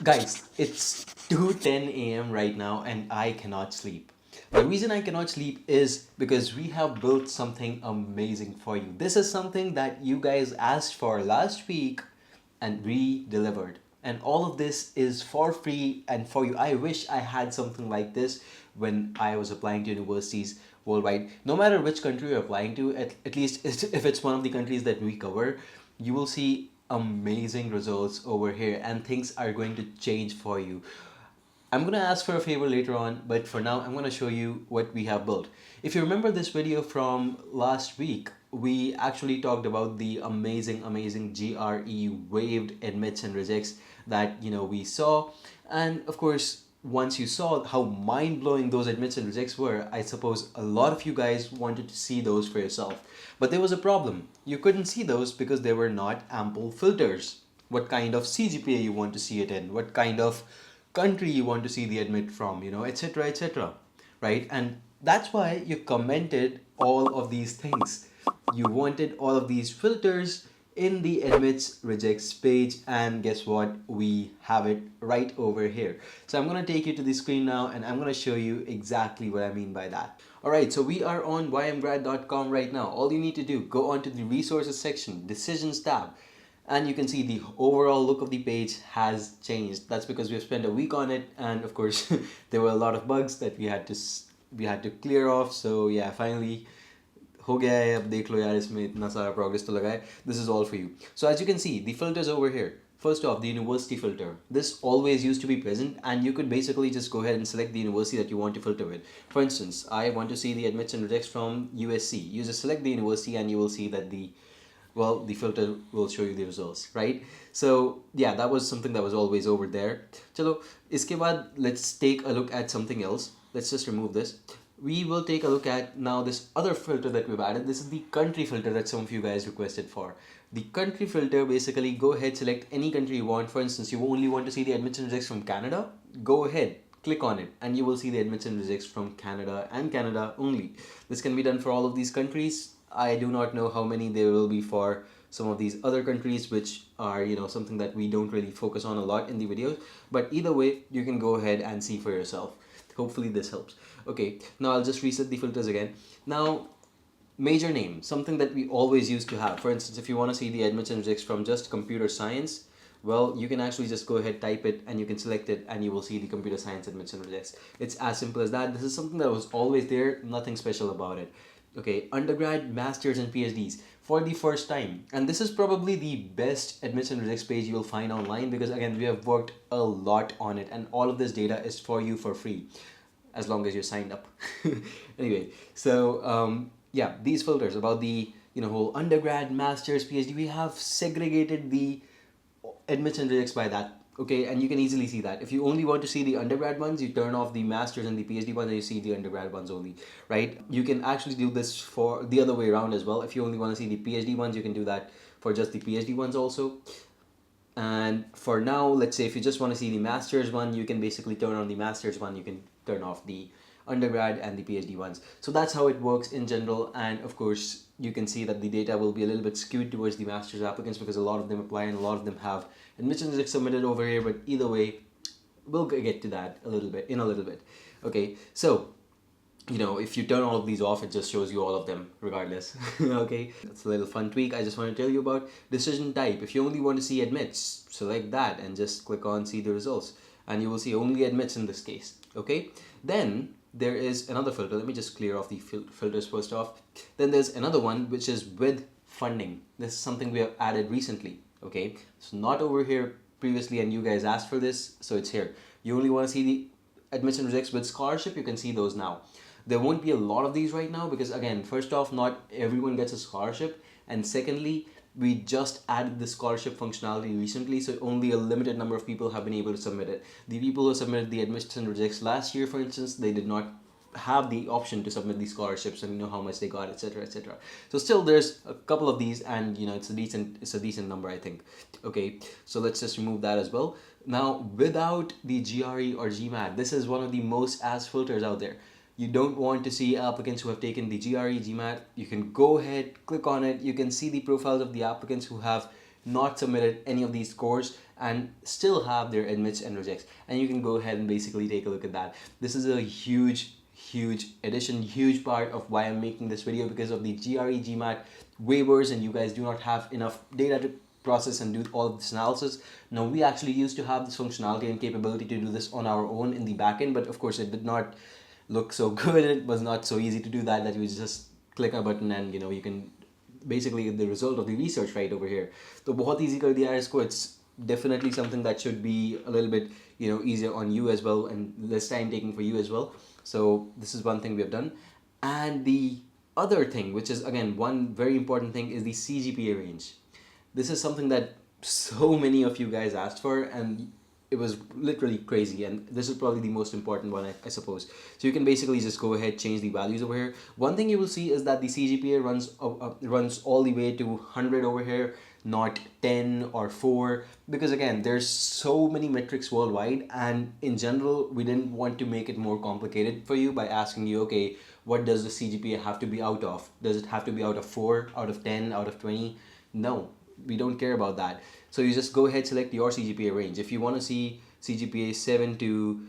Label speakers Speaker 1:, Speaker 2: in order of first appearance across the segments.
Speaker 1: Guys, it's 2:10 a.m. right now and I cannot sleep. The reason I cannot sleep is because we have built something amazing for you. This is something that you guys asked for last week and we delivered. And all of this is for free and for you. I wish I had something like this when I was applying to universities worldwide. No matter which country you're applying to, at least if it's one of the countries that we cover, you will see amazing results over here and things are going to change for you. I'm going to ask for a favor later on, but for now I'm going to show you what we have built. If you remember this video from last week, we actually talked about the amazing GRE waived admits and rejects that we saw. And of course, once you saw how mind-blowing those admits and rejects were, I suppose a lot of you guys wanted to see those for yourself. But there was a problem. You couldn't see those because there were not ample filters. What kind of CGPA you want to see it in, what kind of country you want to see the admit from, etc., etc. Right? And that's why you commented all of these things. You wanted all of these filters in the admits rejects page, and guess what, we have it right over here. So I'm going to take you to the screen now and I'm going to show you exactly what I mean by that. Alright, so we are on ymgrad.com right now. All you need to do, go onto the resources section, decisions tab, and you can see the overall look of the page has changed. That's because we've spent a week on it, and of course there were a lot of bugs that we had to clear off. So yeah, finally हो गया है. अब देख लो यार, इसमें इतना सारा progress तो लगा है. This is all for you. So as you can see, the filters over here. First off, the university filter. This always used to be present, and you could basically just go ahead and select the university that you want to filter with. For instance, I want to see the admits and rejects from USC. You just select the university and you will see that the filter will show you the results, right? So yeah, that was something that was always over there. Chalo, iske baad, let's take a look at something else. Let's just remove this. We will take a look at now this other filter that we've added. This is the country filter that some of you guys requested for. The country filter, basically go ahead, select any country you want. For instance, you only want to see the admits and rejects from Canada. Go ahead, click on it and you will see the admits and rejects from Canada and Canada only. This can be done for all of these countries. I do not know how many there will be for some of these other countries, which are something that we don't really focus on a lot in the videos, but either way you can go ahead and see for yourself. Hopefully this helps. Okay, now I'll just reset the filters again. Now, major name, something that we always used to have. For instance, if you want to see the admits and rejects from just computer science, well, you can actually just go ahead, type it, and you can select it, and you will see the computer science admits and rejects. It's as simple as that. This is something that was always there, nothing special about it. Okay, undergrad, masters, and PhDs for the first time. And this is probably the best admits and rejects page you will find online, because again, we have worked a lot on it and all of this data is for you for free as long as you're signed up. Anyway, so yeah, these filters about the whole undergrad, masters, PhD, we have segregated the admits and rejects by that. Okay, and you can easily see that. If you only want to see the undergrad ones, you turn off the masters and the PhD ones and you see the undergrad ones only, right? You can actually do this for the other way around as well. If you only want to see the PhD ones, you can do that for just the PhD ones also. And for now, let's say if you just want to see the masters one, you can basically turn on the masters one, you can turn off the undergrad and the PhD ones. So that's how it works in general. And of course, you can see that the data will be a little bit skewed towards the master's applicants because a lot of them apply and a lot of them have admissions submitted over here. But either way, we'll get to that a little bit. Okay, so if you turn all of these off, it just shows you all of them regardless. Okay, that's a little fun tweak I just want to tell you about. Decision type, if you only want to see admits, select that and just click on see the results and you will see only admits in this case. Okay, then there is another filter. Let me just clear off the filters first off. Then there's another one which is with funding. This is something we have added recently. Okay, it's not over here previously and you guys asked for this, so it's here. You only want to see the admits and rejects with scholarship, you can see those now. There won't be a lot of these right now because again, first off, not everyone gets a scholarship, and secondly, we just added the scholarship functionality recently, so only a limited number of people have been able to submit it. The people who submitted the admissions and rejects last year, for instance, they did not have the option to submit these scholarships and how much they got, etc., etc. So still there's a couple of these, and it's a decent number, I think. Okay, so let's just remove that as well. Now, without the GRE or GMAT, this is one of the most asked filters out there. You don't want to see applicants who have taken the GRE, GMAT. You can go ahead, click on it. You can see the profiles of the applicants who have not submitted any of these scores and still have their admits and rejects. And you can go ahead and basically take a look at that. This is a huge addition, huge part of why I'm making this video, because of the GRE GMAT waivers, and you guys do not have enough data to process and do all of this analysis. Now, we actually used to have this functionality and capability to do this on our own in the backend, but of course it did not look so good. It was not so easy to do that you just click a button and you can basically get the result of the research right over here. So बहुत easy कर दिया है इसको. It's definitely something that should be a little bit easier on you as well, and less time taking for you as well. So this is one thing we have done. And the other thing, which is again one very important thing, is the CGPA range. This is something that so many of you guys asked for, and it was literally crazy, and this is probably the most important one, I suppose. So you can basically just go ahead, change the values over here. One thing you will see is that the CGPA runs all the way to 100 over here, not 10 or 4, because again, there's so many metrics worldwide, and in general, we didn't want to make it more complicated for you by asking you, okay, what does the CGPA have to be out of? Does it have to be out of 4, out of 10, out of 20? No, we don't care about that. So you just go ahead, select your CGPA range. If you want to see CGPA 7 to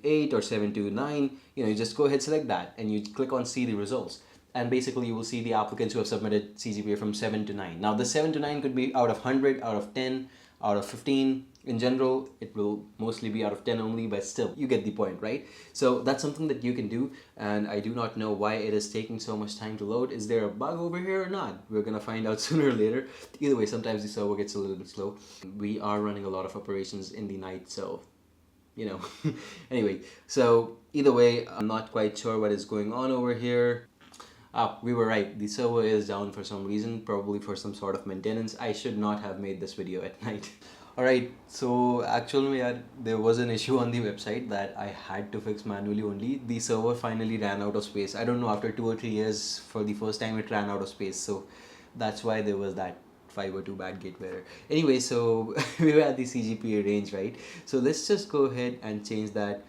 Speaker 1: 8 or 7 to 9, you just go ahead, select that, and you click on see the results. And basically you will see the applicants who have submitted CGPA from 7 to 9. Now the 7 to 9 could be out of 100, out of 10, out of 15. In general, it will mostly be out of 10 only, but still, you get the point, right? So that's something that you can do, and I do not know why it is taking so much time to load. Is there a bug over here or not? We're gonna find out sooner or later. Either way, sometimes the server gets a little bit slow. We are running a lot of operations in the night, so anyway, so either way, I'm not quite sure what is going on over here. We were right, the server is down for some reason, probably for some sort of maintenance. I should not have made this video at night. Alright, so actually there was an issue on the website that I had to fix manually only. The server finally ran out of space. I don't know, after 2 or 3 years, for the first time it ran out of space. So that's why there was that 5 or 2 bad gateway error. Anyway, so we were at the CGPA range, right? So let's just go ahead and change that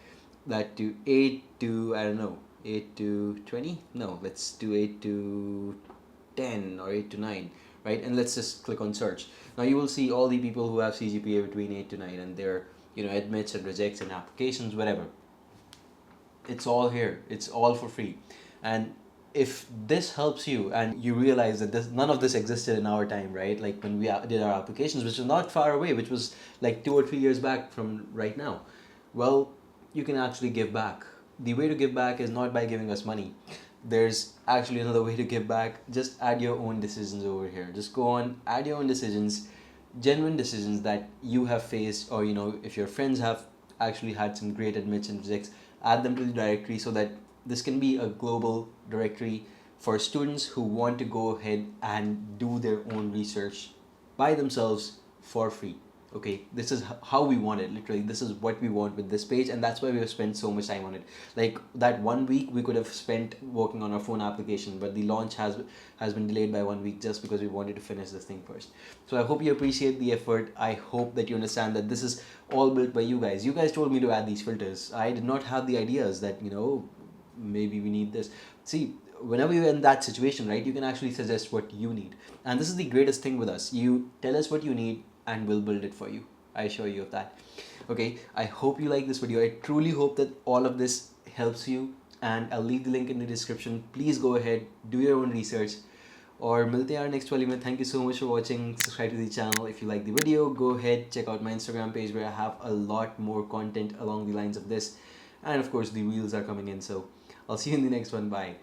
Speaker 1: to 8 to, I don't know, 8 to 20? No, let's do 8 to 10 or 8 to 9. Right? And let's just click on search. Now you will see all the people who have CGPA between 8 to 9 and their admits and rejects and applications, whatever. It's all here. It's all for free. And if this helps you and you realize that none of this existed in our time, right? Like when we did our applications, which was not far away, which was like 2 or 3 years back from right now. Well, you can actually give back. The way to give back is not by giving us money. There's actually another way to give back. Just add your own decisions over here. Just go on, add your own decisions, genuine decisions that you have faced, or if your friends have actually had some great admits and rejects, add them to the directory so that this can be a global directory for students who want to go ahead and do their own research by themselves for free. Okay, this is how we want it. Literally, this is what we want with this page, and that's why we have spent so much time on it. Like that 1 week we could have spent working on our phone application, but the launch has been delayed by 1 week just because we wanted to finish this thing first. So I hope you appreciate the effort. I hope that you understand that this is all built by you guys. You guys told me to add these filters. I did not have the ideas that maybe we need this. See, whenever you're in that situation, right, you can actually suggest what you need, and this is the greatest thing with us. You tell us what you need and we'll build it for you. I assure you of that. Okay, I hope you like this video. I truly hope that all of this helps you, and I'll leave the link in the description. Please go ahead, do your own research, और मिलते हैं next वाली में. Thank you so much for watching. Subscribe to the channel if you like the video. Go ahead, check out my Instagram page where I have a lot more content along the lines of this, and of course the reels are coming in. So I'll see you in the next one. Bye.